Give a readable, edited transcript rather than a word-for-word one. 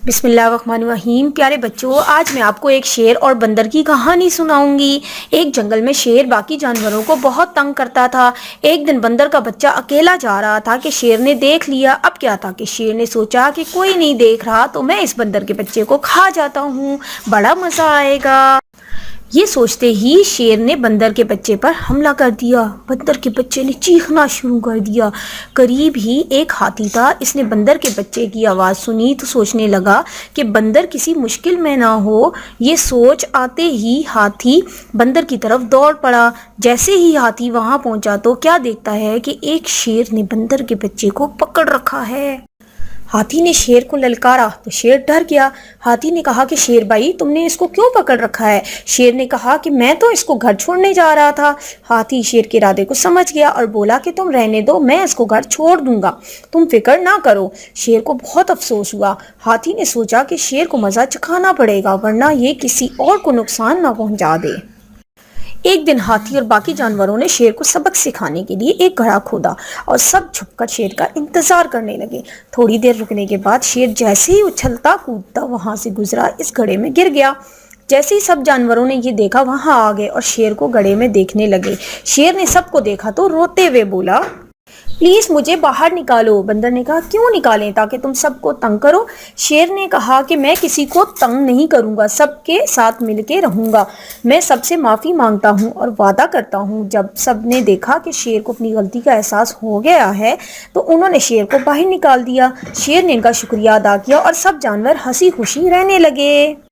بسم اللہ الرحمن الرحیم۔ پیارے بچوں، آج میں آپ کو ایک شیر اور بندر کی کہانی سناؤں گی۔ ایک جنگل میں شیر باقی جانوروں کو بہت تنگ کرتا تھا۔ ایک دن بندر کا بچہ اکیلا جا رہا تھا کہ شیر نے دیکھ لیا۔ اب کیا تھا کہ شیر نے سوچا کہ کوئی نہیں دیکھ رہا تو میں اس بندر کے بچے کو کھا جاتا ہوں، بڑا مزہ آئے گا۔ یہ سوچتے ہی شیر نے بندر کے بچے پر حملہ کر دیا۔ بندر کے بچے نے چیخنا شروع کر دیا۔ قریب ہی ایک ہاتھی تھا، اس نے بندر کے بچے کی آواز سنی تو سوچنے لگا کہ بندر کسی مشکل میں نہ ہو۔ یہ سوچ آتے ہی ہاتھی بندر کی طرف دوڑ پڑا۔ جیسے ہی ہاتھی وہاں پہنچا تو کیا دیکھتا ہے کہ ایک شیر نے بندر کے بچے کو پکڑ رکھا ہے۔ ہاتھی نے شیر کو للکارا تو شیر ڈر گیا۔ ہاتھی نے کہا کہ شیر بھائی، تم نے اس کو کیوں پکڑ رکھا ہے؟ شیر نے کہا کہ میں تو اس کو گھر چھوڑنے جا رہا تھا۔ ہاتھی شیر کے ارادے کو سمجھ گیا اور بولا کہ تم رہنے دو، میں اس کو گھر چھوڑ دوں گا، تم فکر نہ کرو۔ شیر کو بہت افسوس ہوا۔ ہاتھی نے سوچا کہ شیر کو مزہ چکھانا پڑے گا ورنہ یہ کسی اور کو نقصان نہ پہنچا دے۔ ایک دن ہاتھی اور باقی جانوروں نے شیر کو سبق سکھانے کے لیے ایک گڑھا کھودا اور سب چھپ کر شیر کا انتظار کرنے لگے۔ تھوڑی دیر رکنے کے بعد شیر جیسے ہی اچھلتا کودتا وہاں سے گزرا، اس گڑھے میں گر گیا۔ جیسے ہی سب جانوروں نے یہ دیکھا وہاں آ گئے اور شیر کو گڑھے میں دیکھنے لگے۔ شیر نے سب کو دیکھا تو روتے ہوئے بولا، پلیز مجھے باہر نکالو۔ بندر نے کہا کیوں نکالیں؟ تاکہ تم سب کو تنگ کرو۔ شیر نے کہا کہ میں کسی کو تنگ نہیں کروں گا، سب کے ساتھ مل کے رہوں گا۔ میں سب سے معافی مانگتا ہوں اور وعدہ کرتا ہوں۔ جب سب نے دیکھا کہ شیر کو اپنی غلطی کا احساس ہو گیا ہے تو انہوں نے شیر کو باہر نکال دیا۔ شیر نے ان کا شکریہ ادا کیا اور سب جانور ہنسی خوشی رہنے لگے۔